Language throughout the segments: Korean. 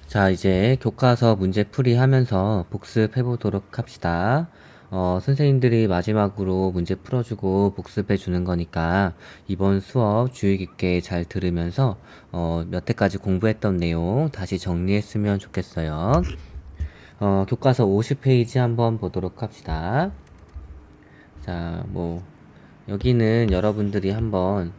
자, 이제 교과서 문제풀이 하면서 복습해 보도록 합시다. 선생님들이 마지막으로 문제 풀어주고 복습해 주는 거니까 이번 수업 주의 깊게 잘 들으면서 몇 회까지 공부했던 내용 다시 정리했으면 좋겠어요. 교과서 50페이지 한번 보도록 합시다. 자, 여기는 여러분들이 한번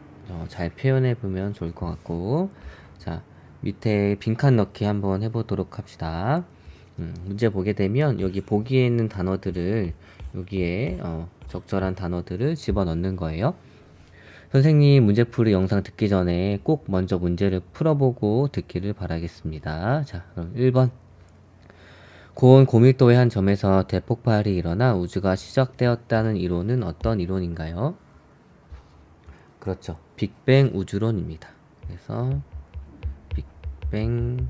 잘 표현해 보면 좋을 것 같고, 자, 밑에 빈칸 넣기 한번 해보도록 합시다. 문제 보게 되면 여기 보기에 있는 단어들을 여기에 적절한 단어들을 집어넣는 거예요. 선생님 문제풀이 영상 듣기 전에 꼭 먼저 문제를 풀어보고 듣기를 바라겠습니다. 자, 그럼 1번. 고온 고밀도의 한 점에서 대폭발이 일어나 우주가 시작되었다는 이론은 어떤 이론인가요? 그렇죠. 빅뱅 우주론입니다. 그래서 빅뱅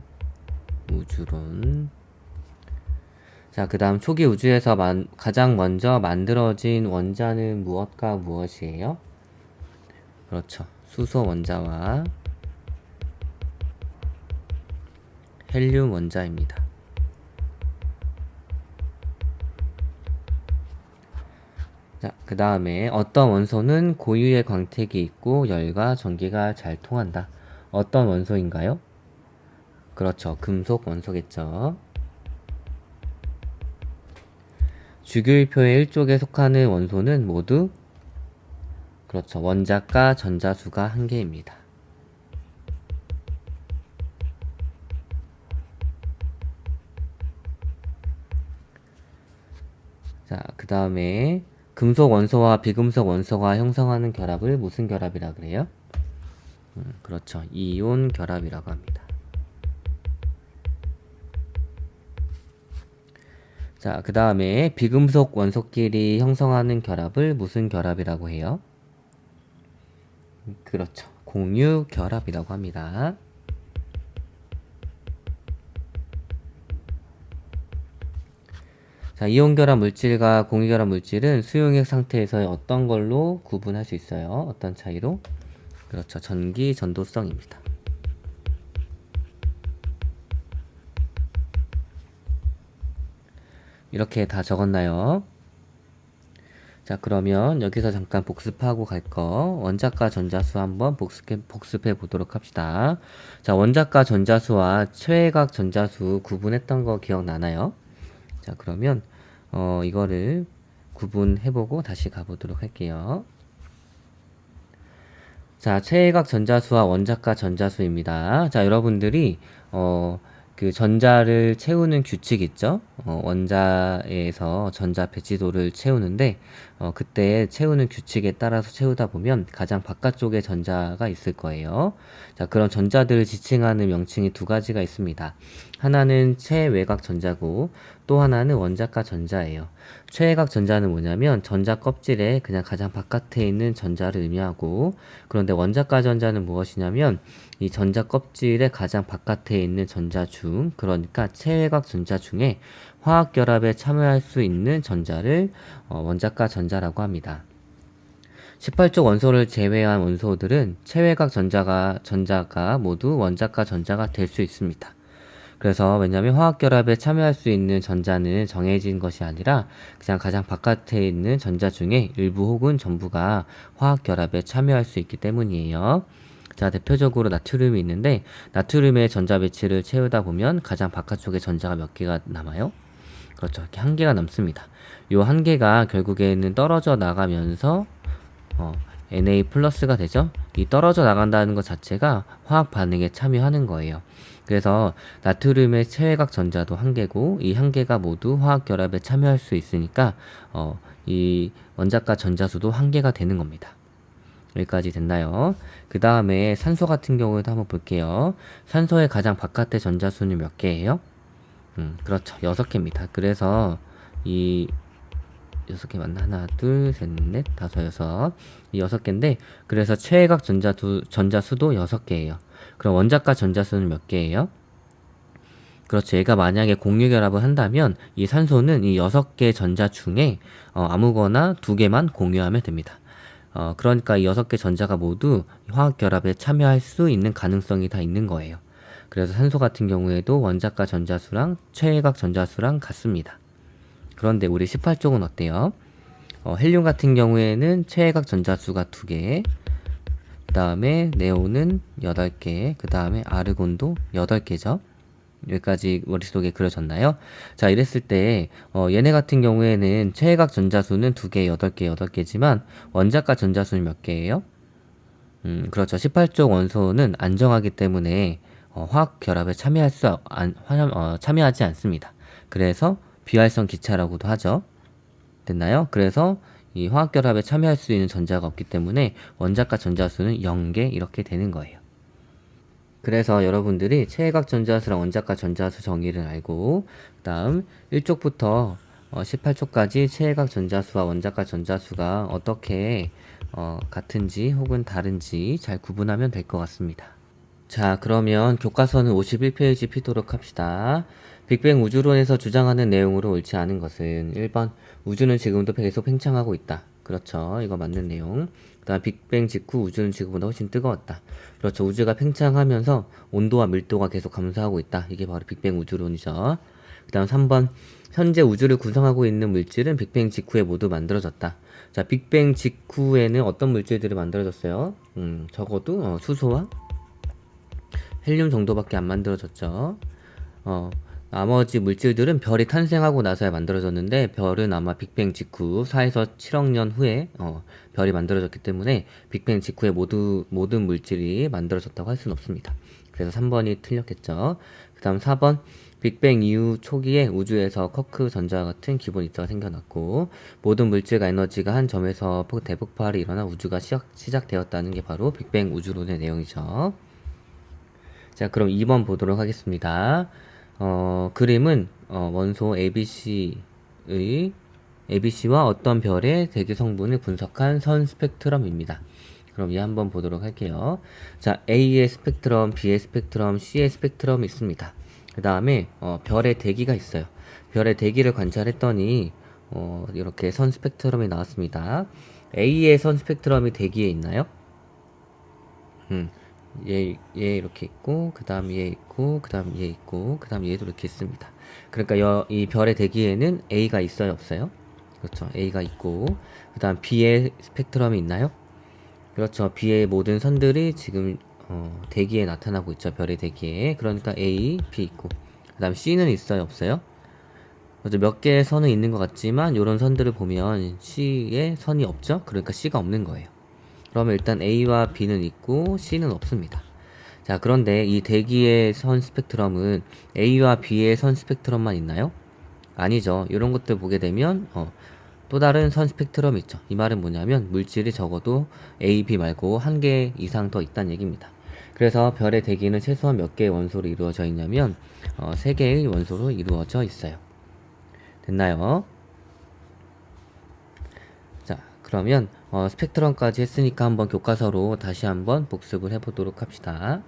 우주론. 자, 그 다음 초기 우주에서 가장 먼저 만들어진 원자는 무엇과 무엇이에요? 그렇죠. 수소 원자와 헬륨 원자입니다. 자, 그 다음에 어떤 원소는 고유의 광택이 있고 열과 전기가 잘 통한다. 어떤 원소인가요? 그렇죠. 금속 원소겠죠. 주기율표의 1족에 속하는 원소는 모두 그렇죠. 원자과 전자수가 한 개입니다. 자, 그 다음에 금속 원소와 비금속 원소가 형성하는 결합을 무슨 결합이라 그래요? 그렇죠. 이온 결합이라고 합니다. 자, 그 다음에 비금속 원소끼리 형성하는 결합을 무슨 결합이라고 해요? 그렇죠. 공유 결합이라고 합니다. 자, 이온 결합 물질과 공유 결합 물질은 수용액 상태에서의 어떤 걸로 구분할 수 있어요? 어떤 차이로? 그렇죠. 전기 전도성입니다. 이렇게 다 적었나요? 자, 그러면 여기서 잠깐 복습하고 갈 거 원자과 전자수 한번 복습해 보도록 합시다. 자, 원자과 전자수와 최외각 전자수 구분했던 거 기억나나요? 자, 그러면 이거를 구분해보고 다시 가보도록 할게요. 자, 최외각 전자수와 원자과 전자수입니다. 자, 여러분들이 그 전자를 채우는 규칙 있죠? 원자에서 전자 배치도를 채우는데 그때 채우는 규칙에 따라서 채우다 보면 가장 바깥쪽에 전자가 있을 거예요. 자, 그런 전자들을 지칭하는 명칭이 두 가지가 있습니다. 하나는 최외각 전자고 또 하나는 원자과 전자예요. 최외각 전자는 뭐냐면 전자 껍질에 그냥 가장 바깥에 있는 전자를 의미하고, 그런데 원자과 전자는 무엇이냐면 이 전자 껍질의 가장 바깥에 있는 전자 중, 그러니까 최외각 전자 중에 화학 결합에 참여할 수 있는 전자를 원자과 전자라고 합니다. 18쪽 원소를 제외한 원소들은 최외각 전자가 모두 원자과 전자가 될 수 있습니다. 그래서 왜냐하면 화학결합에 참여할 수 있는 전자는 정해진 것이 아니라 그냥 가장 바깥에 있는 전자 중에 일부 혹은 전부가 화학결합에 참여할 수 있기 때문이에요. 자, 대표적으로 나트륨이 있는데 나트륨의 전자 배치를 채우다 보면 가장 바깥쪽에 전자가 몇 개가 남아요? 그렇죠. 이렇게 한 개가 남습니다. 요 한 개가 결국에는 떨어져 나가면서 Na 플러스가 되죠. 이 떨어져 나간다는 것 자체가 화학 반응에 참여하는 거예요. 그래서 나트륨의 최외각 전자도 한 개고 이 한 개가 모두 화학 결합에 참여할 수 있으니까 이 원자과 전자수도 한 개가 되는 겁니다. 여기까지 됐나요? 그 다음에 산소 같은 경우에도 한번 볼게요. 산소의 가장 바깥의 전자수는 몇 개예요? 그렇죠. 6개입니다. 그래서 이 6개 맞나? 하나, 둘, 셋, 넷, 다섯, 여섯. 이 6개인데, 그래서 최외각 전자수도 6개예요. 그럼 원자과 전자수는 몇 개예요? 그렇죠. 얘가 만약에 공유 결합을 한다면, 이 산소는 이 6개 전자 중에, 아무거나 2개만 공유하면 됩니다. 그러니까 이 6개 전자가 모두 화학 결합에 참여할 수 있는 가능성이 다 있는 거예요. 그래서 산소 같은 경우에도 원자가 전자수랑 최외각 전자수랑 같습니다. 그런데 우리 18쪽은 어때요? 헬륨 같은 경우에는 최외각 전자수가 2개, 그 다음에 네온은 8개, 그 다음에 아르곤도 8개죠. 여기까지 머릿속에 그려졌나요? 자, 이랬을 때 얘네 같은 경우에는 최외각 전자수는 2개, 8개, 8개지만 원자가 전자수는 몇 개예요? 그렇죠. 18쪽 원소는 안정하기 때문에 화학 결합에 참여하지 않습니다. 그래서 비활성 기차라고도 하죠. 됐나요? 그래서 이 화학 결합에 참여할 수 있는 전자가 없기 때문에 원자가 전자수는 0개 이렇게 되는 거예요. 그래서 여러분들이 최외각 전자수랑 원자가 전자수 정의를 알고 그 다음 1쪽부터 18쪽까지 최외각 전자수와 원자가 전자수가 어떻게 같은지 혹은 다른지 잘 구분하면 될 것 같습니다. 자, 그러면 교과서는 51페이지 피도록 합시다. 빅뱅 우주론에서 주장하는 내용으로 옳지 않은 것은 1번 우주는 지금도 계속 팽창하고 있다. 그렇죠. 이거 맞는 내용. 그 다음 빅뱅 직후 우주는 지금보다 훨씬 뜨거웠다. 그렇죠. 우주가 팽창하면서 온도와 밀도가 계속 감소하고 있다. 이게 바로 빅뱅 우주론이죠. 그 다음 3번 현재 우주를 구성하고 있는 물질은 빅뱅 직후에 모두 만들어졌다. 자, 빅뱅 직후에는 어떤 물질들이 만들어졌어요? 적어도 수소와 헬륨 정도밖에 안 만들어졌죠. 나머지 물질들은 별이 탄생하고 나서야 만들어졌는데 별은 아마 빅뱅 직후 4에서 7억 년 후에 별이 만들어졌기 때문에 빅뱅 직후에 모든 물질이 만들어졌다고 할 수는 없습니다. 그래서 3번이 틀렸겠죠. 그 다음 4번 빅뱅 이후 초기에 우주에서 쿼크 전자와 같은 기본 입자가 생겨났고 모든 물질과 에너지가 한 점에서 대폭발이 일어나 우주가 시작되었다는 게 바로 빅뱅 우주론의 내용이죠. 자, 그럼 2번 보도록 하겠습니다. 그림은 원소 ABC와 어떤 별의 대기 성분을 분석한 선 스펙트럼입니다. 그럼 이 한번 보도록 할게요. 자, A의 스펙트럼, B의 스펙트럼, C의 스펙트럼이 있습니다. 그 다음에 별의 대기가 있어요. 별의 대기를 관찰했더니 이렇게 선 스펙트럼이 나왔습니다. A의 선 스펙트럼이 대기에 있나요? 얘 이렇게 있고, 그 다음 얘 있고, 그 다음 얘 있고, 그 다음 얘도 이렇게 있습니다. 그러니까 이 별의 대기에는 A가 있어요, 없어요? 그렇죠. A가 있고, 그 다음 B의 스펙트럼이 있나요? 그렇죠. B의 모든 선들이 지금 대기에 나타나고 있죠. 별의 대기에. 그러니까 A, B 있고, 그 다음 C는 있어요, 없어요? 그렇죠. 몇 개의 선은 있는 것 같지만 이런 선들을 보면 C에 선이 없죠. 그러니까 C가 없는 거예요. 그러면 일단 A와 B는 있고 C는 없습니다. 자, 그런데 이 대기의 선 스펙트럼은 A와 B의 선 스펙트럼만 있나요? 아니죠. 이런 것들 보게 되면 또 다른 선 스펙트럼이 있죠. 이 말은 뭐냐면 물질이 적어도 A, B 말고 한 개 이상 더 있다는 얘기입니다. 그래서 별의 대기는 최소한 몇 개의 원소로 이루어져 있냐면 3개의 원소로 이루어져 있어요. 됐나요? 자, 그러면 스펙트럼까지 했으니까 한번 교과서로 다시 한번 복습을 해보도록 합시다.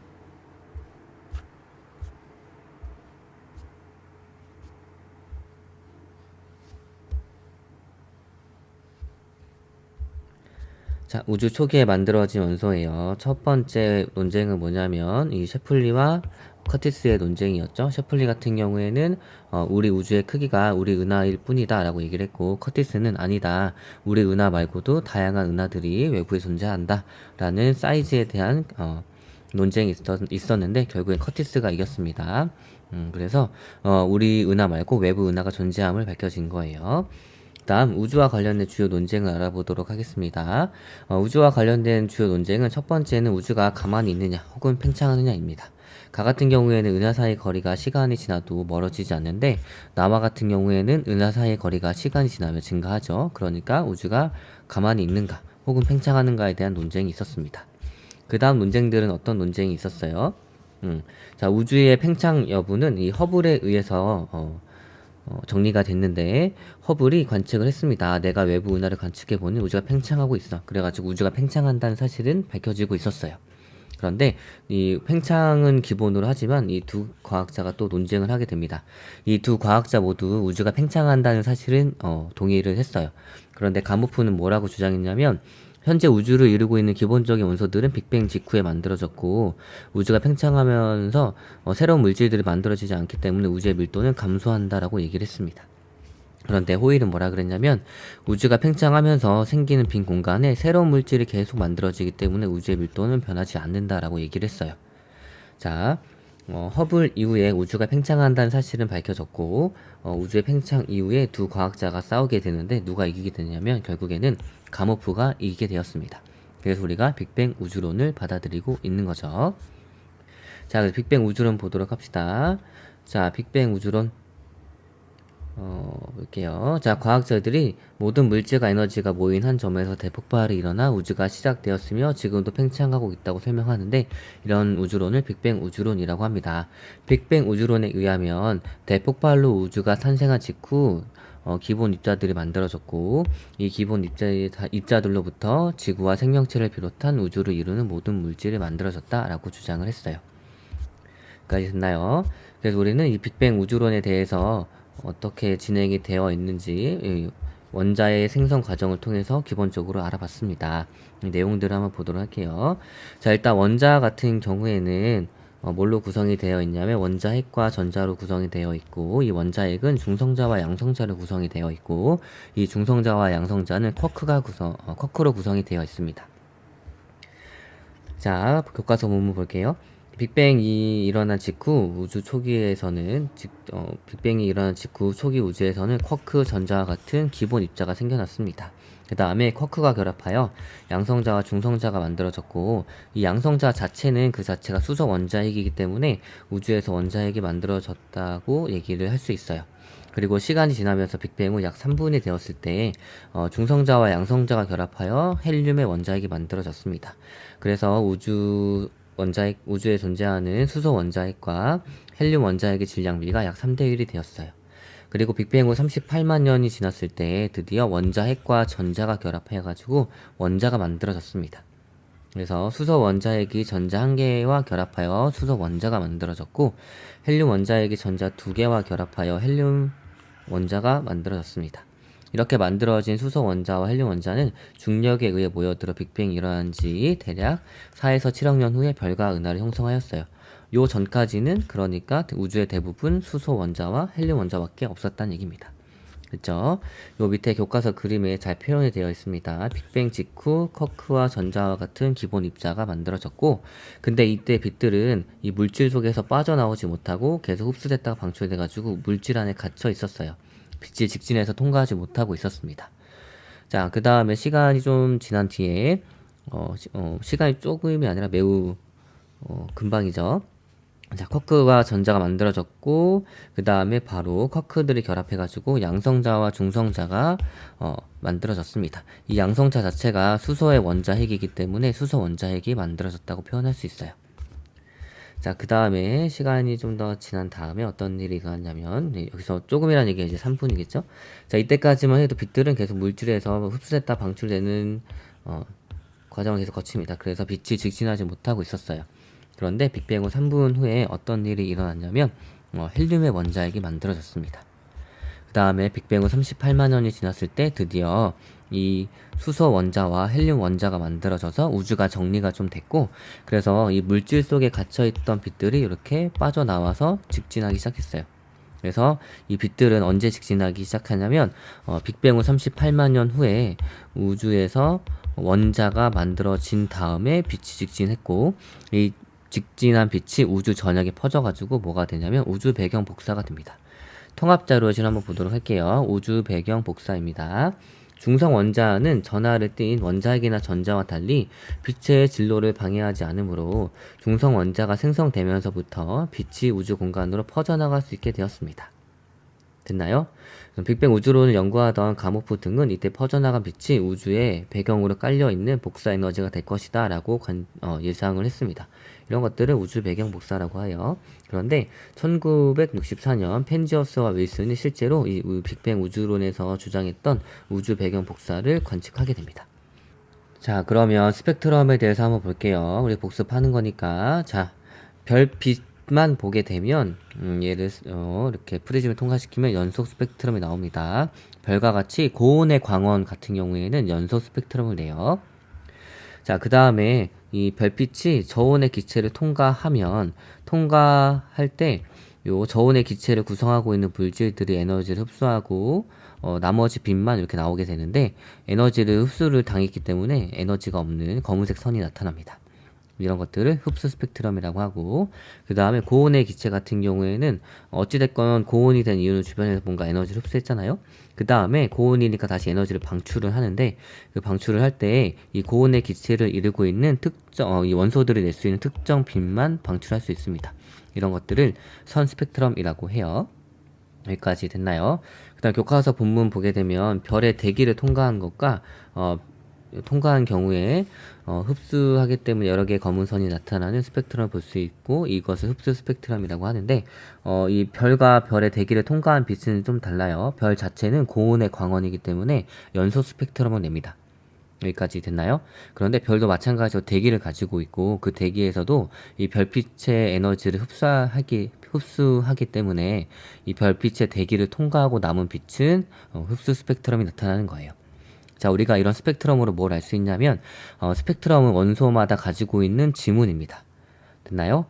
자, 우주 초기에 만들어진 원소예요. 첫 번째 논쟁은 뭐냐면 이 셰플리와 커티스의 논쟁이었죠. 셰플리 같은 경우에는 우리 우주의 크기가 우리 은하일 뿐이다 라고 얘기를 했고, 커티스는 아니다, 우리 은하 말고도 다양한 은하들이 외부에 존재한다 라는 사이즈에 대한 논쟁이 있었는데 결국엔 커티스가 이겼습니다. 그래서 우리 은하 말고 외부 은하가 존재함을 밝혀진 거예요. 다음 우주와 관련된 주요 논쟁을 알아보도록 하겠습니다. 우주와 관련된 주요 논쟁은 첫 번째는 우주가 가만히 있느냐 혹은 팽창하느냐입니다. 가 같은 경우에는 은하 사이 거리가 시간이 지나도 멀어지지 않는데 나와 같은 경우에는 은하 사이 거리가 시간이 지나면 증가하죠. 그러니까 우주가 가만히 있는가 혹은 팽창하는가에 대한 논쟁이 있었습니다. 그 다음 논쟁들은 어떤 논쟁이 있었어요? 자, 우주의 팽창 여부는 이 허블에 의해서 정리가 됐는데 허블이 관측을 했습니다. 내가 외부 은하를 관측해보니 우주가 팽창하고 있어. 그래가지고 우주가 팽창한다는 사실은 밝혀지고 있었어요. 그런데 이 팽창은 기본으로 하지만 이 두 과학자가 또 논쟁을 하게 됩니다. 이 두 과학자 모두 우주가 팽창한다는 사실은 동의를 했어요. 그런데 가모프는 뭐라고 주장했냐면 현재 우주를 이루고 있는 기본적인 원소들은 빅뱅 직후에 만들어졌고 우주가 팽창하면서 새로운 물질들이 만들어지지 않기 때문에 우주의 밀도는 감소한다라고 얘기를 했습니다. 그런데 호일은 뭐라 그랬냐면 우주가 팽창하면서 생기는 빈 공간에 새로운 물질이 계속 만들어지기 때문에 우주의 밀도는 변하지 않는다라고 얘기를 했어요. 자, 허블 이후에 우주가 팽창한다는 사실은 밝혀졌고 우주의 팽창 이후에 두 과학자가 싸우게 되는데 누가 이기게 되냐면 결국에는 가모프가 이기게 되었습니다. 그래서 우리가 빅뱅 우주론을 받아들이고 있는 거죠. 자, 그래서 빅뱅 우주론 보도록 합시다. 자, 빅뱅 우주론 볼게요. 자, 과학자들이 모든 물질과 에너지가 모인 한 점에서 대폭발이 일어나 우주가 시작되었으며 지금도 팽창하고 있다고 설명하는데 이런 우주론을 빅뱅 우주론이라고 합니다. 빅뱅 우주론에 의하면 대폭발로 우주가 탄생한 직후 기본 입자들이 만들어졌고 이 기본 입자들로부터 지구와 생명체를 비롯한 우주를 이루는 모든 물질이 만들어졌다라고 주장을 했어요. 여기까지 됐나요? 그래서 우리는 이 빅뱅 우주론에 대해서 어떻게 진행이 되어 있는지 원자의 생성 과정을 통해서 기본적으로 알아봤습니다. 이 내용들을 한번 보도록 할게요. 자, 일단 원자 같은 경우에는 뭘로 구성이 되어 있냐면 원자핵과 전자로 구성이 되어 있고 이 원자핵은 중성자와 양성자로 구성이 되어 있고 이 중성자와 양성자는 쿼크로 구성이 되어 있습니다. 자, 교과서 본문 볼게요. 빅뱅이 일어난 직후 우주 초기에서는 빅뱅이 일어난 직후 초기 우주에서는 쿼크 전자와 같은 기본 입자가 생겨났습니다. 그 다음에 쿼크가 결합하여 양성자와 중성자가 만들어졌고 이 양성자 자체는 그 자체가 수소 원자핵이기 때문에 우주에서 원자핵이 만들어졌다고 얘기를 할 수 있어요. 그리고 시간이 지나면서 빅뱅 후 약 3분이 되었을 때 중성자와 양성자가 결합하여 헬륨의 원자핵이 만들어졌습니다. 그래서 우주에 존재하는 수소 원자핵과 헬륨 원자핵의 질량비가 약 3대1이 되었어요. 그리고 빅뱅 후 38만 년이 지났을 때 드디어 원자핵과 전자가 결합해가지고 원자가 만들어졌습니다. 그래서 수소 원자핵이 전자 1개와 결합하여 수소 원자가 만들어졌고 헬륨 원자핵이 전자 2개와 결합하여 헬륨 원자가 만들어졌습니다. 이렇게 만들어진 수소 원자와 헬륨 원자는 중력에 의해 모여들어 빅뱅이 일어난 지 대략 4에서 7억 년 후에 별과 은하를 형성하였어요. 요 전까지는 그러니까 우주의 대부분 수소 원자와 헬륨 원자밖에 없었다는 얘기입니다. 그쵸? 요 밑에 교과서 그림에 잘 표현이 되어 있습니다. 빅뱅 직후 쿼크와 전자와 같은 기본 입자가 만들어졌고 근데 이때 빛들은 이 물질 속에서 빠져나오지 못하고 계속 흡수됐다가 방출돼가지고 물질 안에 갇혀 있었어요. 빛이 직진해서 통과하지 못하고 있었습니다. 자, 그 다음에 시간이 좀 지난 뒤에 시간이 조금이 아니라 매우 금방이죠. 자, 쿼크와 전자가 만들어졌고 그 다음에 바로 쿼크들이 결합해가지고 양성자와 중성자가 만들어졌습니다. 이 양성자 자체가 수소의 원자핵이기 때문에 수소 원자핵이 만들어졌다고 표현할 수 있어요. 자, 그 다음에 시간이 좀 더 지난 다음에 어떤 일이 일어났냐면 여기서 조금이라는 얘기가 이제 3분이겠죠. 자, 이때까지만 해도 빛들은 계속 물질에서 흡수됐다 방출되는 과정을 계속 거칩니다. 그래서 빛이 직진하지 못하고 있었어요. 그런데 빅뱅 후 3분 후에 어떤 일이 일어났냐면 헬륨의 원자핵이 만들어졌습니다. 그 다음에 빅뱅 후 38만 년이 지났을 때 드디어 이 수소 원자와 헬륨 원자가 만들어져서 우주가 정리가 좀 됐고 그래서 이 물질 속에 갇혀있던 빛들이 이렇게 빠져나와서 직진하기 시작했어요. 그래서 이 빛들은 언제 직진하기 시작하냐면 빅뱅 후 38만 년 후에 우주에서 원자가 만들어진 다음에 빛이 직진했고 이 직진한 빛이 우주 전역에 퍼져가지고 뭐가 되냐면 우주 배경 복사가 됩니다. 통합자료를 한번 보도록 할게요. 우주 배경 복사입니다. 중성 원자는 전하를 띤 원자핵이나 전자와 달리 빛의 진로를 방해하지 않으므로 중성 원자가 생성되면서부터 빛이 우주 공간으로 퍼져나갈 수 있게 되었습니다. 됐나요? 빅뱅 우주론을 연구하던 가모프 등은 이때 퍼져나간 빛이 우주의 배경으로 깔려있는 복사 에너지가 될 것이다 라고 예상을 했습니다. 이런 것들을 우주 배경 복사라고 해요. 그런데 1964년 펜지어스와 윌슨이 실제로 이 빅뱅 우주론에서 주장했던 우주 배경 복사를 관측하게 됩니다. 자, 그러면 스펙트럼에 대해서 한번 볼게요. 우리 복습하는 거니까. 자, 별빛만 보게 되면 얘를 이렇게 프리즘을 통과시키면 연속 스펙트럼이 나옵니다. 별과 같이 고온의 광원 같은 경우에는 연속 스펙트럼을 내요. 자, 그 다음에 이 별빛이 저온의 기체를 통과할 때 요 저온의 기체를 구성하고 있는 물질들이 에너지를 흡수하고 나머지 빛만 이렇게 나오게 되는데 에너지를 흡수를 당했기 때문에 에너지가 없는 검은색 선이 나타납니다. 이런 것들을 흡수 스펙트럼이라고 하고, 그 다음에 고온의 기체 같은 경우에는 어찌됐건 고온이 된 이유는 주변에서 뭔가 에너지를 흡수했잖아요. 그 다음에 고온이니까 다시 에너지를 방출을 하는데, 그 방출을 할 때 이 고온의 기체를 이루고 있는 이 원소들이 낼 수 있는 특정 빛만 방출할 수 있습니다. 이런 것들을 선 스펙트럼이라고 해요. 여기까지 됐나요? 그 다음 교과서 본문 보게 되면 별의 대기를 통과한 것과 통과한 경우에 흡수하기 때문에 여러 개의 검은 선이 나타나는 스펙트럼을 볼 수 있고, 이것을 흡수 스펙트럼이라고 하는데 이 별과 별의 대기를 통과한 빛은 좀 달라요. 별 자체는 고온의 광원이기 때문에 연소 스펙트럼을 냅니다. 여기까지 됐나요? 그런데 별도 마찬가지로 대기를 가지고 있고, 그 대기에서도 이 별빛의 에너지를 흡수하기 때문에 이 별빛의 대기를 통과하고 남은 빛은 흡수 스펙트럼이 나타나는 거예요. 자, 우리가 이런 스펙트럼으로 뭘 알 수 있냐면 스펙트럼은 원소마다 가지고 있는 지문입니다. 됐나요?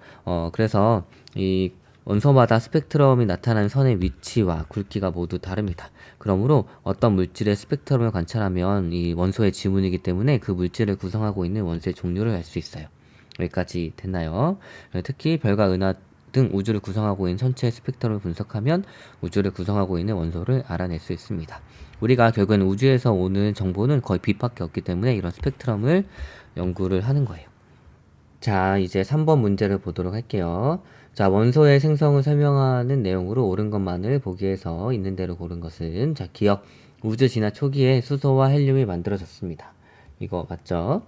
그래서 이 원소마다 스펙트럼이 나타나는 선의 위치와 굵기가 모두 다릅니다. 그러므로 어떤 물질의 스펙트럼을 관찰하면 이 원소의 지문이기 때문에 그 물질을 구성하고 있는 원소의 종류를 알 수 있어요. 여기까지 됐나요? 특히 별과 은하 등 우주를 구성하고 있는 전체의 스펙트럼을 분석하면 우주를 구성하고 있는 원소를 알아낼 수 있습니다. 우리가 결국엔 우주에서 오는 정보는 거의 빛밖에 없기 때문에 이런 스펙트럼을 연구를 하는 거예요. 자, 이제 3번 문제를 보도록 할게요. 자, 원소의 생성을 설명하는 내용으로 옳은 것만을 보기 위해서 있는 대로 고른 것은, 자, 기억. 우주 진화 초기에 수소와 헬륨이 만들어졌습니다. 이거 맞죠?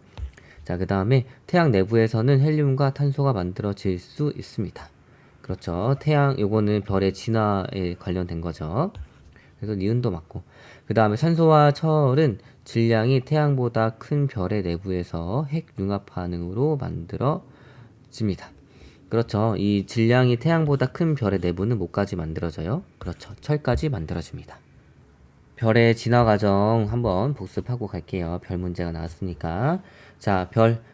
자, 그 다음에 태양 내부에서는 헬륨과 탄소가 만들어질 수 있습니다. 그렇죠. 요거는 별의 진화에 관련된 거죠. 그래서 니은도 맞고. 그 다음에 산소와 철은 질량이 태양보다 큰 별의 내부에서 핵융합 반응으로 만들어집니다. 그렇죠. 이 질량이 태양보다 큰 별의 내부는 뭐까지 만들어져요? 그렇죠. 철까지 만들어집니다. 별의 진화 과정 한번 복습하고 갈게요. 별 문제가 나왔으니까. 자,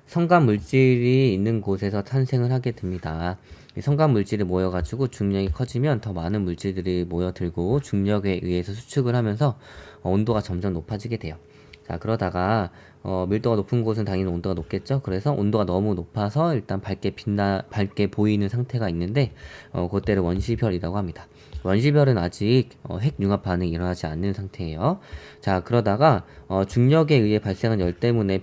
성간 물질이 있는 곳에서 탄생을 하게 됩니다. 이 성간 물질이 모여가지고 중력이 커지면 더 많은 물질들이 모여들고 중력에 의해서 수축을 하면서 온도가 점점 높아지게 돼요. 자, 그러다가 밀도가 높은 곳은 당연히 온도가 높겠죠. 그래서 온도가 너무 높아서 일단 밝게 보이는 상태가 있는데 그때를 원시별이라고 합니다. 원시별은 아직 핵융합 반응이 일어나지 않는 상태예요. 자, 그러다가 중력에 의해 발생한 열 때문에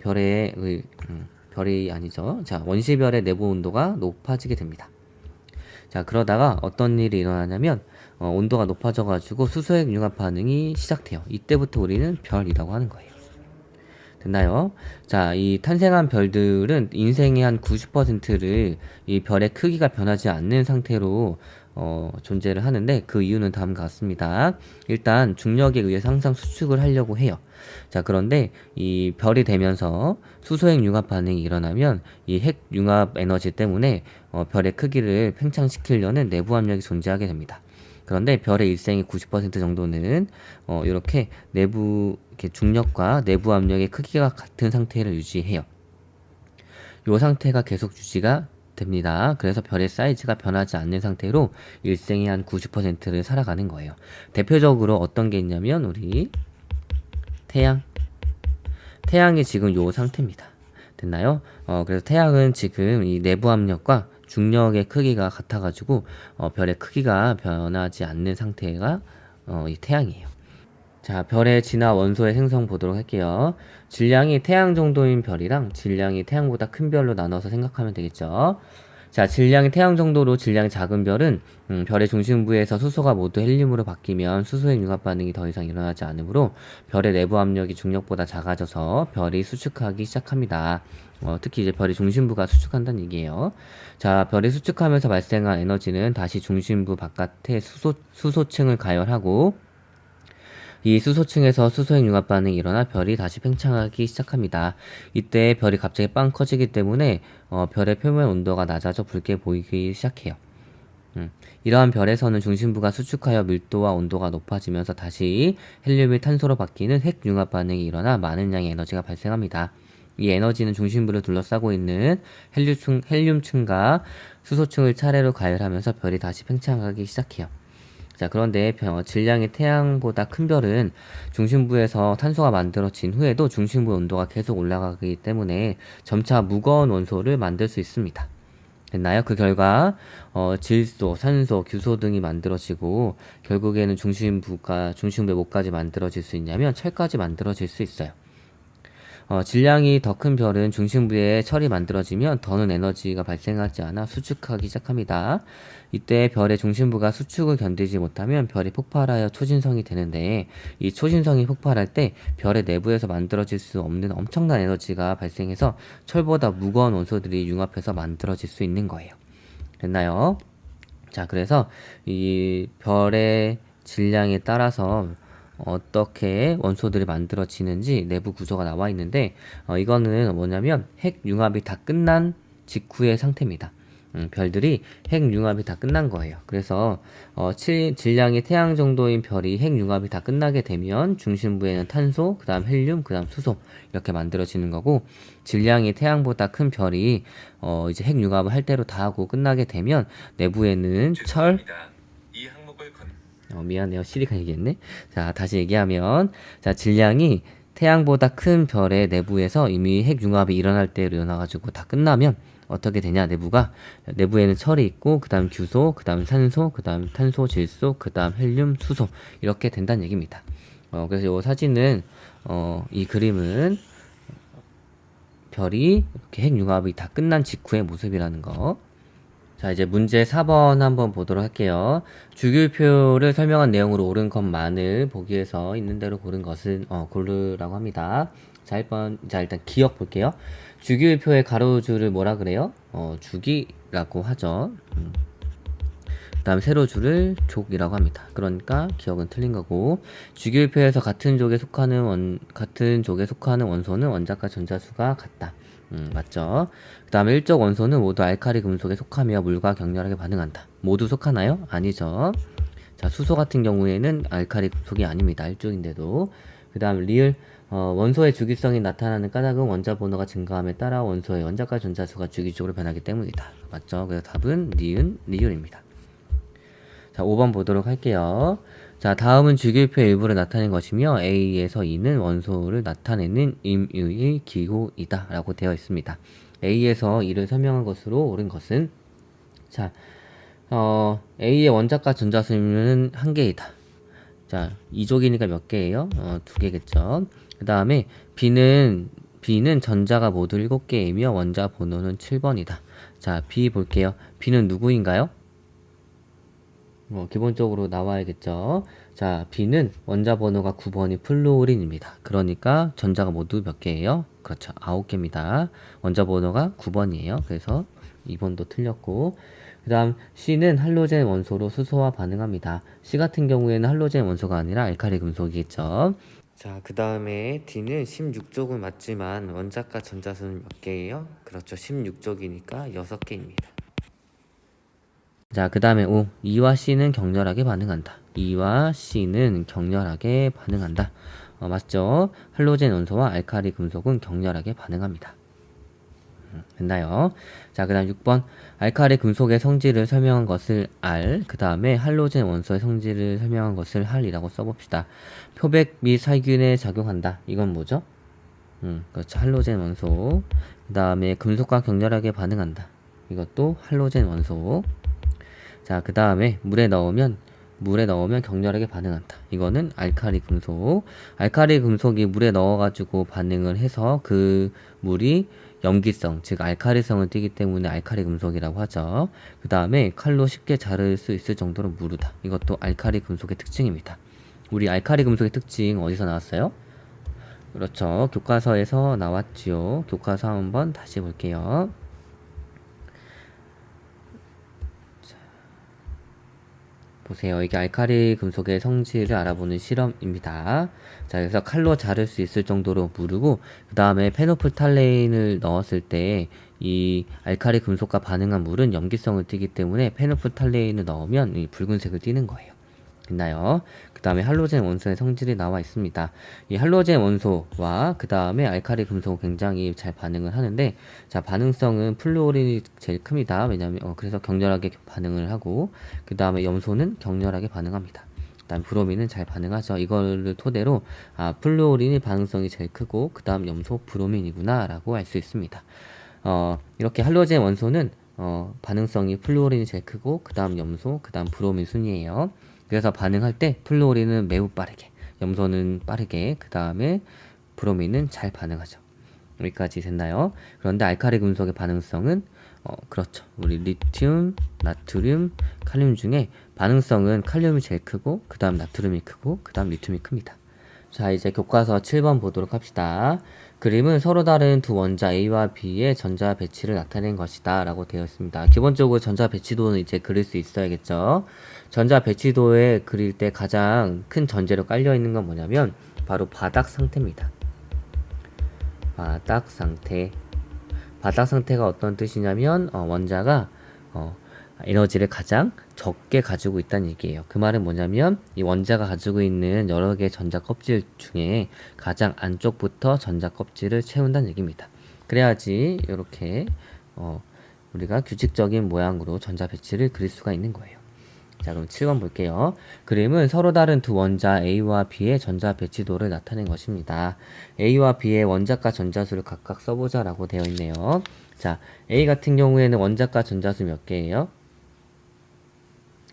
별이 아니죠. 자, 원시별의 내부 온도가 높아지게 됩니다. 자, 그러다가 어떤 일이 일어나냐면 온도가 높아져가지고 수소핵 융합 반응이 시작돼요. 이때부터 우리는 별이라고 하는 거예요. 됐나요? 자, 이 탄생한 별들은 인생의 한 90%를 이 별의 크기가 변하지 않는 상태로 존재를 하는데, 그 이유는 다음과 같습니다. 일단 중력에 의해서 항상 수축을 하려고 해요. 자, 그런데 이 별이 되면서 수소핵 융합 반응이 일어나면 이 핵 융합 에너지 때문에 별의 크기를 팽창시키려는 내부 압력이 존재하게 됩니다. 그런데 별의 일생의 90% 정도는 이렇게 이렇게 중력과 내부 압력의 크기가 같은 상태를 유지해요. 이 상태가 계속 유지가 됩니다. 그래서 별의 사이즈가 변하지 않는 상태로 일생의 한 90%를 살아가는 거예요. 대표적으로 어떤 게 있냐면 우리 태양이 지금 이 상태입니다. 됐나요? 그래서 태양은 지금 이 내부 압력과 중력의 크기가 같아가지고 별의 크기가 변하지 않는 상태가 이 태양이에요. 자, 별의 진화 원소의 생성 보도록 할게요. 질량이 태양 정도인 별이랑 질량이 태양보다 큰 별로 나눠서 생각하면 되겠죠. 자, 질량이 태양 정도로 질량이 작은 별은 별의 중심부에서 수소가 모두 헬륨으로 바뀌면 수소의 융합 반응이 더 이상 일어나지 않으므로 별의 내부 압력이 중력보다 작아져서 별이 수축하기 시작합니다. 특히 이제 별의 중심부가 수축한다는 얘기예요. 자, 별이 수축하면서 발생한 에너지는 다시 중심부 바깥에 수소층을 가열하고, 이 수소층에서 수소핵 융합 반응이 일어나 별이 다시 팽창하기 시작합니다. 이때 별이 갑자기 빵 커지기 때문에 별의 표면 온도가 낮아져 붉게 보이기 시작해요. 이러한 별에서는 중심부가 수축하여 밀도와 온도가 높아지면서 다시 헬륨이 탄소로 바뀌는 핵융합 반응이 일어나 많은 양의 에너지가 발생합니다. 이 에너지는 중심부를 둘러싸고 있는 헬륨층과 수소층을 차례로 가열하면서 별이 다시 팽창하기 시작해요. 자, 그런데 질량이 태양보다 큰 별은 중심부에서 탄소가 만들어진 후에도 중심부 온도가 계속 올라가기 때문에 점차 무거운 원소를 만들 수 있습니다. 됐나요? 그 결과 질소, 산소, 규소 등이 만들어지고 결국에는 중심부에 뭐까지 만들어질 수 있냐면 철까지 만들어질 수 있어요. 질량이 더 큰 별은 중심부에 철이 만들어지면 더는 에너지가 발생하지 않아 수축하기 시작합니다. 이때 별의 중심부가 수축을 견디지 못하면 별이 폭발하여 초신성이 되는데, 이 초신성이 폭발할 때 별의 내부에서 만들어질 수 없는 엄청난 에너지가 발생해서 철보다 무거운 원소들이 융합해서 만들어질 수 있는 거예요. 됐나요? 자, 그래서 이 별의 질량에 따라서 어떻게 원소들이 만들어지는지 내부 구조가 나와 있는데, 이거는 뭐냐면 핵 융합이 다 끝난 직후의 상태입니다. 별들이 핵 융합이 다 끝난 거예요. 그래서 질량이 태양 정도인 별이 핵 융합이 다 끝나게 되면 중심부에는 탄소, 그 다음 헬륨, 그 다음 수소 이렇게 만들어지는 거고, 질량이 태양보다 큰 별이 이제 핵 융합을 할 대로 다 하고 끝나게 되면 내부에는 철, 이 항목을 미안해요. 시리가 얘기했네. 자, 다시 얘기하면, 자, 질량이 태양보다 큰 별의 내부에서 이미 핵 융합이 일어날 때로 일어나가지고 다 끝나면 어떻게 되냐, 내부에는 철이 있고, 그 다음 규소, 그 다음 산소, 그 다음 탄소, 질소, 그 다음 헬륨, 수소 이렇게 된다는 얘기입니다. 그래서 이 사진은 이 그림은 별이 이렇게 핵 융합이 다 끝난 직후의 모습이라는 거. 자, 이제 문제 4번 한번 보도록 할게요. 주기율표를 설명한 내용으로 옳은 것만을 보기 위해서 있는 대로 고른 것은 고르라고 합니다. 자, 일단 기억 볼게요. 주기율표의 가로줄을 뭐라 그래요? 주기라고 하죠. 그 다음 세로줄을 족이라고 합니다. 그러니까 기억은 틀린 거고, 주기율표에서 같은 족에 속하는 원소는 원자과 전자수가 같다. 맞죠? 그 다음에 일적 원소는 모두 알칼리 금속에 속하며 물과 격렬하게 반응한다. 모두 속하나요? 아니죠. 자, 수소 같은 경우에는 알칼리 금속이 아닙니다. 일족인데도. 그 다음 리을, 원소의 주기성이 나타나는 까닭은 원자 번호가 증가함에 따라 원소의 원자과 전자수가 주기적으로 변하기 때문이다. 맞죠? 그래서 답은 리을입니다. 자, 5번 보도록 할게요. 자, 다음은 주기율표의 일부를 나타낸 것이며 A에서 E는 원소를 나타내는 임의의 기호이다 라고 되어 있습니다. A에서 E를 설명한 것으로 옳은 것은, 자, A의 원자과 전자수는 1개이다. 자, 2족이니까 몇 개예요? 2개겠죠. 그 다음에 B는 전자가 모두 7개이며 원자 번호는 7번이다. 자, B 볼게요. B는 누구인가요? 기본적으로 나와야겠죠. 자, B는 원자 번호가 9번이 플루오린입니다. 그러니까 전자가 모두 몇 개예요? 그렇죠. 9개입니다. 원자 번호가 9번이에요. 그래서 2번도 틀렸고, 그 다음 C는 할로젠 원소로 수소와 반응합니다. C 같은 경우에는 할로젠 원소가 아니라 알칼리 금속이겠죠. 자, 그 다음에 D는 16족은 맞지만 원자과 전자수는 몇 개예요? 그렇죠. 16족이니까 6개입니다. 자, 그 다음에 O. E와 C는 격렬하게 반응한다. E와 C는 격렬하게 반응한다. 맞죠? 할로젠 원소와 알칼리 금속은 격렬하게 반응합니다. 됐나요? 자, 그 다음 6번. 알칼리 금속의 성질을 설명한 것을 R, 그 다음에 할로젠 원소의 성질을 설명한 것을 할이라고 써봅시다. 표백 및 살균에 작용한다. 이건 뭐죠? 그렇죠. 할로젠 원소. 그 다음에 금속과 격렬하게 반응한다. 이것도 할로젠 원소. 자, 그 다음에 물에 넣으면 격렬하게 반응한다. 이거는 알칼리 금속. 알칼리 금속이 물에 넣어가지고 반응을 해서 그 물이 염기성, 즉 알칼리성을 띠기 때문에 알칼리 금속이라고 하죠. 그 다음에 칼로 쉽게 자를 수 있을 정도로 무르다. 이것도 알칼리 금속의 특징입니다. 우리 알칼리 금속의 특징 어디서 나왔어요? 그렇죠. 교과서에서 나왔지요. 교과서 한번 다시 볼게요. 보세요. 이게 알칼리 금속의 성질을 알아보는 실험입니다. 자, 그래서 칼로 자를 수 있을 정도로 무르고, 그 다음에 페노프탈레인을 넣었을 때 이 알칼리 금속과 반응한 물은 염기성을 띠기 때문에 페노프탈레인을 넣으면 이 붉은색을 띠는 거예요. 있나요? 그 다음에 할로젠 원소의 성질이 나와 있습니다. 이 할로젠 원소와 그 다음에 알카리 금속은 굉장히 잘 반응을 하는데, 자, 반응성은 플루오린이 제일 큽니다. 왜냐면, 그래서 격렬하게 반응을 하고, 그 다음에 염소는 격렬하게 반응합니다. 그 다음 브로민은 잘 반응하죠. 이거를 토대로, 플루오린이 반응성이 제일 크고, 그 다음 염소 브로민이구나, 라고 알 수 있습니다. 이렇게 할로젠 원소는, 반응성이 플루오린이 제일 크고, 그 다음 염소, 그 다음 브로민 순이에요. 그래서 반응할 때 플루오린은 매우 빠르게, 염소는 빠르게, 그 다음에 브로민은 잘 반응하죠. 여기까지 됐나요? 그런데 알카리 금속의 반응성은 그렇죠. 우리 리튬, 나트륨, 칼륨 중에 반응성은 칼륨이 제일 크고, 그 다음 나트륨이 크고, 그 다음 리튬이 큽니다. 자, 이제 교과서 7번 보도록 합시다. 그림은 서로 다른 두 원자 A와 B의 전자 배치를 나타낸 것이다 라고 되어 있습니다. 기본적으로 전자 배치도는 이제 그릴 수 있어야겠죠. 전자 배치도에 그릴 때 가장 큰 전제로 깔려 있는 건 뭐냐면 바로 바닥 상태입니다. 바닥 상태. 바닥 상태가 어떤 뜻이냐면 원자가 에너지를 가장 적게 가지고 있다는 얘기예요. 그 말은 뭐냐면 이 원자가 가지고 있는 여러 개의 전자 껍질 중에 가장 안쪽부터 전자 껍질을 채운다는 얘기입니다. 그래야지 이렇게 우리가 규칙적인 모양으로 전자 배치를 그릴 수가 있는 거예요. 자, 그럼 7번 볼게요. 그림은 서로 다른 두 원자 A와 B의 전자 배치도를 나타낸 것입니다. A와 B의 원자과 전자수를 각각 써보자 라고 되어 있네요. 자, A 같은 경우에는 원자과 전자수 몇 개예요?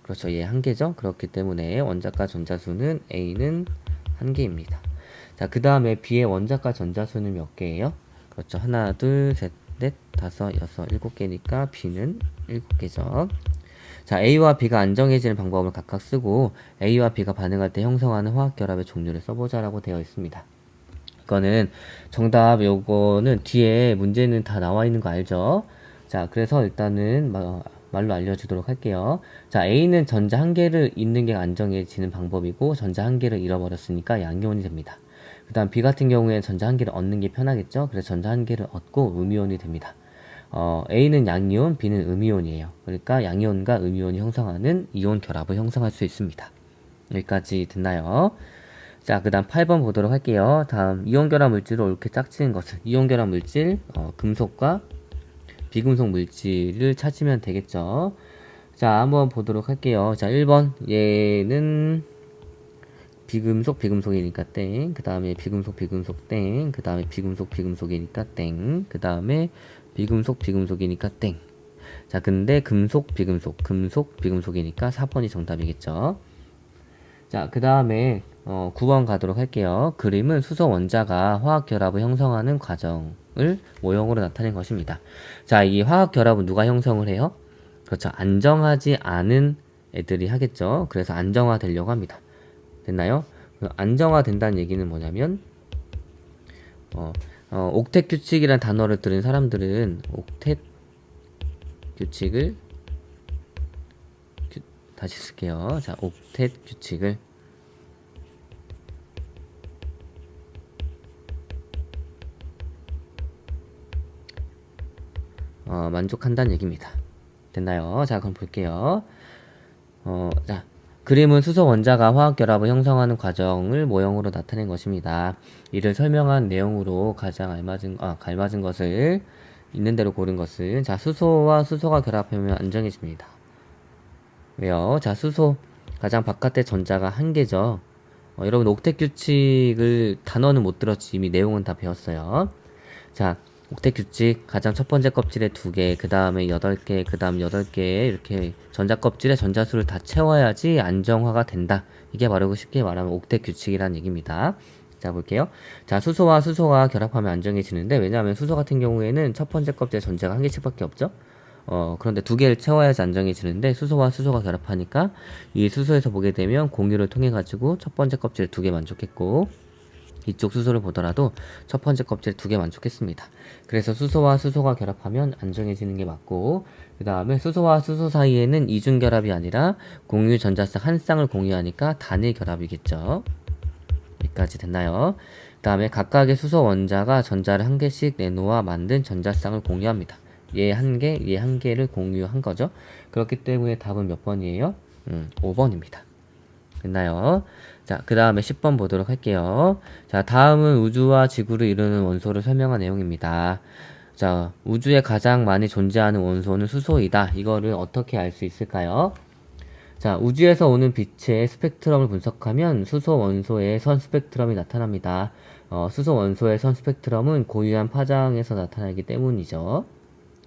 그렇죠. 얘 한 개죠. 그렇기 때문에 원자과 전자수는 A는 한 개입니다. 자, 그 다음에 B의 원자과 전자수는 몇 개예요? 그렇죠. 하나, 둘, 셋, 넷, 다섯, 여섯, 일곱 개니까 B는 일곱 개죠. 자, A와 B가 안정해지는 방법을 각각 쓰고 A와 B가 반응할 때 형성하는 화학결합의 종류를 써보자라고 되어 있습니다. 이거는 정답 요거는 뒤에 문제는 다 나와 있는 거 알죠? 자, 그래서 일단은 말로 알려주도록 할게요. 자, A는 전자 한 개를 잇는 게 안정해지는 방법이고 전자 한 개를 잃어버렸으니까 양이온이 됩니다. 그 다음 B 같은 경우에는 전자 한 개를 얻는 게 편하겠죠? 그래서 전자 한 개를 얻고 음이온이 됩니다. A는 양이온, B는 음이온이에요. 그러니까 양이온과 음이온이 형성하는 이온 결합을 형성할 수 있습니다. 여기까지 됐나요? 자, 그 다음 8번 보도록 할게요. 다음 이온 결합 물질을 옳게 짝지은 것은 이온 결합 물질, 금속과 비금속 물질을 찾으면 되겠죠. 자, 한번 보도록 할게요. 자, 1번 얘는 비금속이니까 땡. 그 다음에 비금속 땡. 그 다음에 비금속이니까 땡. 그 다음에 비금속이니까 땡. 자, 근데 금속, 비금속이니까 4번이 정답이겠죠. 자, 그 다음에 9번 가도록 할게요. 그림은 수소 원자가 화학 결합을 형성하는 과정을 모형으로 나타낸 것입니다. 자, 이 화학 결합은 누가 형성을 해요? 그렇죠. 안정하지 않은 애들이 하겠죠. 그래서 안정화되려고 합니다. 됐나요? 안정화된다는 얘기는 뭐냐면 옥텟 규칙이라는 단어를 들은 사람들은 옥텟 규칙을 다시 쓸게요. 자, 옥텟 규칙을 만족한다는 얘기입니다. 됐나요? 자, 그럼 볼게요. 자, 그림은 수소 원자가 화학 결합을 형성하는 과정을 모형으로 나타낸 것입니다. 이를 설명한 내용으로 가장 알맞은 것을 있는 대로 고른 것은 자, 수소와 수소가 결합하면 안정해집니다. 왜요? 자, 수소 가장 바깥의 전자가 한 개죠. 여러분 옥텟 규칙을 단어는 못 들었지 이미 내용은 다 배웠어요. 자, 옥텟 규칙 가장 첫 번째 껍질에 2개, 그 다음에 8개, 그 다음 8개 이렇게 전자 껍질에 전자수를 다 채워야지 안정화가 된다. 이게 바로 쉽게 말하면 옥텟 규칙이라는 얘기입니다. 자, 볼게요. 자, 수소와 수소가 결합하면 안정해지는데 왜냐하면 수소 같은 경우에는 첫 번째 껍질에 전자가 한 개씩밖에 없죠. 그런데 2개를 채워야지 안정해지는데 수소와 수소가 결합하니까 이 수소에서 보게 되면 공유를 통해 가지고 첫 번째 껍질에 2개 만족했고 이쪽 수소를 보더라도 첫 번째 껍질에 2개 만족했습니다. 그래서 수소와 수소가 결합하면 안정해지는 게 맞고 그 다음에 수소와 수소 사이에는 이중 결합이 아니라 공유 전자쌍 한 쌍을 공유하니까 단일 결합이겠죠. 여기까지 됐나요? 그 다음에 각각의 수소 원자가 전자를 한 개씩 내놓아 만든 전자쌍을 공유합니다. 얘 한 개, 얘 한 개를 공유한 거죠. 그렇기 때문에 답은 몇 번이에요? 5번입니다. 됐나요? 자, 그 다음에 10번 보도록 할게요. 자, 다음은 우주와 지구를 이루는 원소를 설명한 내용입니다. 자, 우주에 가장 많이 존재하는 원소는 수소이다. 이거를 어떻게 알 수 있을까요? 자, 우주에서 오는 빛의 스펙트럼을 분석하면 수소 원소의 선 스펙트럼이 나타납니다. 수소 원소의 선 스펙트럼은 고유한 파장에서 나타나기 때문이죠.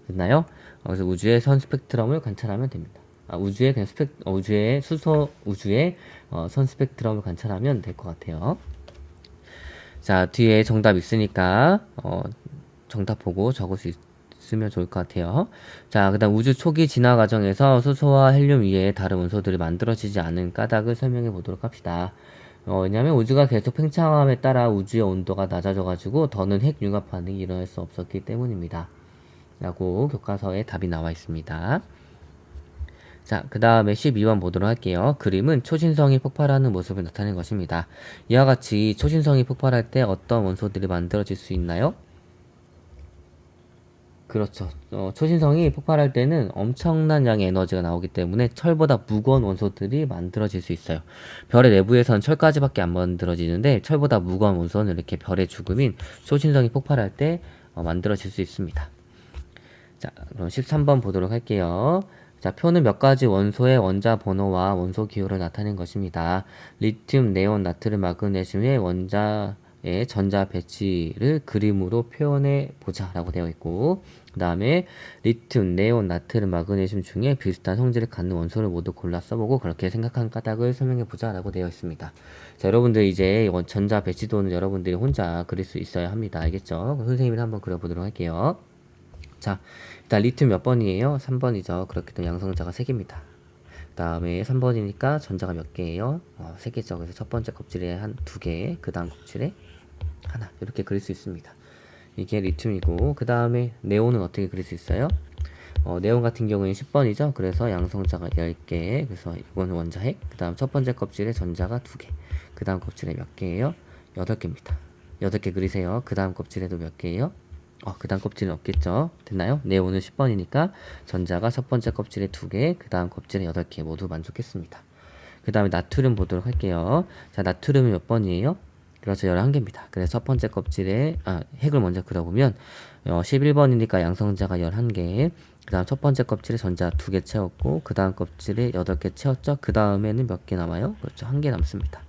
됐나요? 그래서 우주의 선 스펙트럼을 관찰하면 됩니다. 우주의 그냥 우주의 선 스펙트럼을 관찰하면 될 것 같아요. 자, 뒤에 정답 있으니까 정답 보고 적을 수 있으면 좋을 것 같아요. 자, 그 다음 우주 초기 진화 과정에서 수소와 헬륨 이외에 다른 원소들이 만들어지지 않은 까닭을 설명해 보도록 합시다. 왜냐하면 우주가 계속 팽창함에 따라 우주의 온도가 낮아져가지고 더는 핵 융합 반응이 일어날 수 없었기 때문입니다. 라고 교과서에 답이 나와 있습니다. 자, 그 다음에 12번 보도록 할게요. 그림은 초신성이 폭발하는 모습을 나타낸 것입니다. 이와 같이 초신성이 폭발할 때 어떤 원소들이 만들어질 수 있나요? 그렇죠. 초신성이 폭발할 때는 엄청난 양의 에너지가 나오기 때문에 철보다 무거운 원소들이 만들어질 수 있어요. 별의 내부에선 철까지밖에 안 만들어지는데 철보다 무거운 원소는 이렇게 별의 죽음인 초신성이 폭발할 때 만들어질 수 있습니다. 자, 그럼 13번 보도록 할게요. 자, 표는 몇 가지 원소의 원자 번호와 원소 기호를 나타낸 것입니다. 리튬, 네온, 나트륨, 마그네슘의 원자의 전자 배치를 그림으로 표현해 보자 라고 되어 있고, 그 다음에 리튬, 네온, 나트륨, 마그네슘 중에 비슷한 성질을 갖는 원소를 모두 골라 써보고 그렇게 생각한 까닭을 설명해 보자 라고 되어 있습니다. 자, 여러분들 이제 전자 배치도는 여러분들이 혼자 그릴 수 있어야 합니다. 알겠죠? 선생님이 한번 그려보도록 할게요. 자, 일단 리튬 몇 번이에요? 3번이죠. 그렇기 때문에 양성자가 3개입니다. 그 다음에 3번이니까 전자가 몇 개예요? 3개죠. 그래서 첫 번째 껍질에 한 2개, 그 다음 껍질에 하나, 이렇게 그릴 수 있습니다. 이게 리튬이고, 그 다음에 네온은 어떻게 그릴 수 있어요? 네온 같은 경우에는 10번이죠. 그래서 양성자가 10개, 그래서 이건 원자핵, 그 다음 첫 번째 껍질에 전자가 2개, 그 다음 껍질에 몇 개예요? 8개입니다. 8개 그리세요. 그 다음 껍질에도 몇 개예요? 그 다음 껍질은 없겠죠. 됐나요? 네온은 10번이니까 전자가 첫 번째 껍질에 2개, 그 다음 껍질에 8개 모두 만족했습니다. 그 다음에 나트륨 보도록 할게요. 자, 나트륨은 몇 번이에요? 그렇죠. 11개입니다. 그래서 첫 번째 껍질에, 핵을 먼저 그려보면, 11번이니까 양성자가 11개, 그 다음 첫 번째 껍질에 전자 2개 채웠고, 그 다음 껍질에 8개 채웠죠. 그 다음에는 몇 개 남아요? 그렇죠. 1개 남습니다.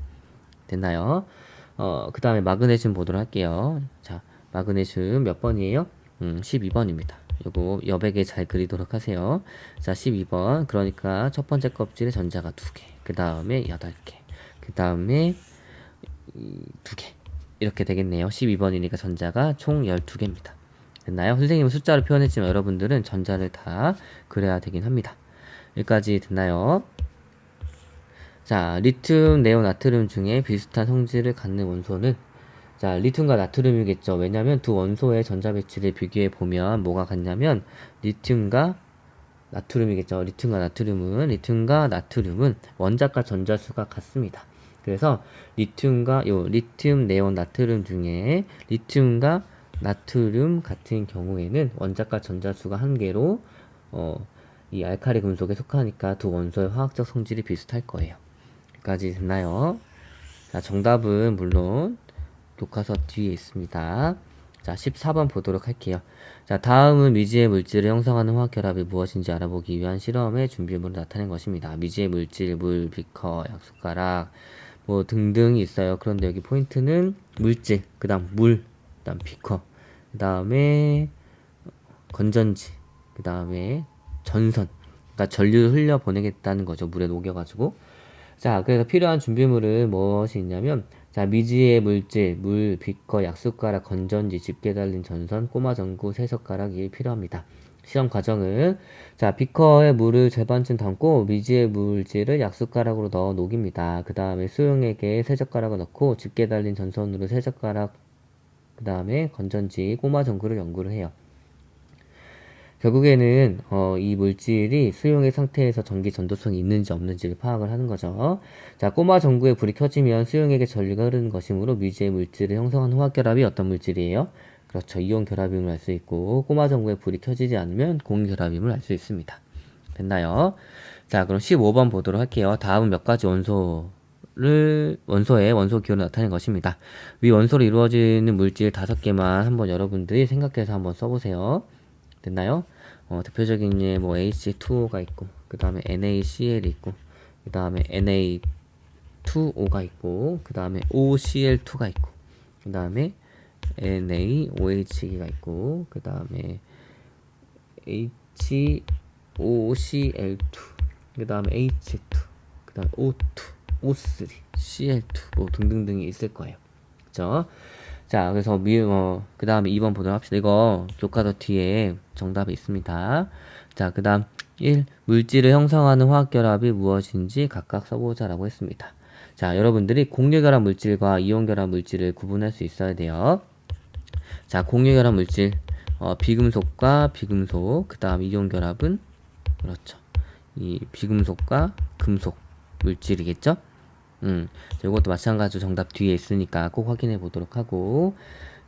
됐나요? 그 다음에 마그네슘 보도록 할게요. 자, 마그네슘 몇 번이에요? 12번입니다. 요거 여백에 잘 그리도록 하세요. 자, 12번. 그러니까 첫 번째 껍질에 전자가 2개, 그 다음에 8개, 그 다음에 2개. 이렇게 되겠네요. 12번이니까 전자가 총 12개입니다. 됐나요? 선생님은 숫자로 표현했지만 여러분들은 전자를 다 그려야 되긴 합니다. 여기까지 됐나요? 자, 리튬, 네온, 나트륨 중에 비슷한 성질을 갖는 원소는 자, 리튬과 나트륨이겠죠. 왜냐면 두 원소의 전자 배치를 비교해 보면 뭐가 같냐면 리튬과 나트륨이겠죠. 리튬과 나트륨은 원자과 전자수가 같습니다. 그래서 리튬, 네온, 나트륨 중에 리튬과 나트륨 같은 경우에는 원자과 전자수가 1개로 이 알칼리 금속에 속하니까 두 원소의 화학적 성질이 비슷할 거예요. 여기까지 됐나요? 자, 정답은 물론 교과서 뒤에 있습니다. 자, 14번 보도록 할게요. 자, 다음은 미지의 물질을 형성하는 화학 결합이 무엇인지 알아보기 위한 실험의 준비물을 나타낸 것입니다. 미지의 물질, 물, 비커, 약숟가락, 뭐 등등이 있어요. 그런데 여기 포인트는 물질, 그 다음 물, 그 다음 비커, 그 다음에 건전지, 그 다음에 전선, 그러니까 전류를 흘려 보내겠다는 거죠. 물에 녹여가지고. 자, 그래서 필요한 준비물은 무엇이 있냐면, 자, 미지의 물질, 물, 비커, 약숟가락, 건전지, 집게 달린 전선, 꼬마 전구, 세 젓가락이 필요합니다. 실험 과정은, 자, 비커에 물을 절반쯤 담고 미지의 물질을 약숟가락으로 넣어 녹입니다. 그 다음에 수용액에 세 젓가락을 넣고 집게 달린 전선으로 세 젓가락, 그 다음에 건전지, 꼬마 전구를 연구를 해요. 결국에는 이 물질이 수용의 상태에서 전기 전도성이 있는지 없는지를 파악을 하는 거죠. 자, 꼬마 전구에 불이 켜지면 수용액에 전류가 흐르는 것이므로 미지의 물질을 형성하는 화학결합이 어떤 물질이에요? 그렇죠. 이온 결합임을 알 수 있고 꼬마 전구에 불이 켜지지 않으면 공유 결합임을 알 수 있습니다. 됐나요? 자, 그럼 15번 보도록 할게요. 다음은 몇 가지 원소 원소의 원소 기호를 나타낸 것입니다. 위 원소로 이루어지는 물질 5개만 한번 여러분들이 생각해서 한번 써보세요. 됐나요? 대표적인 예, 뭐 H2O가 있고, 그 다음에 NaCl이 있고, 그 다음에 Na2O가 있고, 그 다음에 OCl2가 있고, 그 다음에 NaOH가 있고, 그 다음에 HOCl2, 그 다음에 H2, 그 다음에 O2, O3, Cl2, 뭐 등등등이 있을 거예요. 그쵸? 자, 그래서 그 다음에 2번 보도록 합시다. 이거 교과서 뒤에 정답이 있습니다. 자, 그 다음 1. 물질을 형성하는 화학결합이 무엇인지 각각 써보자라고 했습니다. 자, 여러분들이 공유결합 물질과 이온결합 물질을 구분할 수 있어야 돼요. 자, 공유결합 물질, 비금속과 비금속, 그 다음 이온결합은, 그렇죠. 이 비금속과 금속 물질이겠죠? 이것도 마찬가지로 정답 뒤에 있으니까 꼭 확인해 보도록 하고,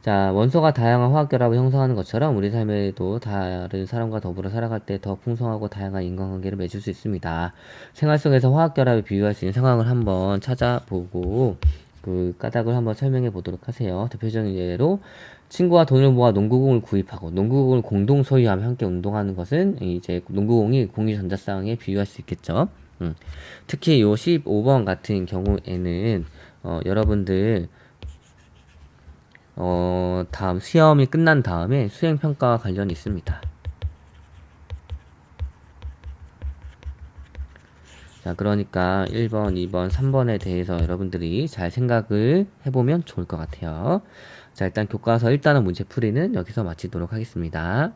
자, 원소가 다양한 화학결합을 형성하는 것처럼 우리 삶에도 다른 사람과 더불어 살아갈 때 더 풍성하고 다양한 인간관계를 맺을 수 있습니다. 생활 속에서 화학결합에 비유할 수 있는 상황을 한번 찾아보고 그 까닭을 한번 설명해 보도록 하세요. 대표적인 예로 친구와 돈을 모아 농구공을 구입하고 농구공을 공동 소유하며 함께 운동하는 것은 이제 농구공이 공유 전자쌍에 비유할 수 있겠죠. 특히 요 15번 같은 경우에는 여러분들 다음 시험이 끝난 다음에 수행평가와 관련이 있습니다. 자, 그러니까 1번, 2번, 3번에 대해서 여러분들이 잘 생각을 해보면 좋을 것 같아요. 자, 일단 교과서 일단은 문제풀이는 여기서 마치도록 하겠습니다.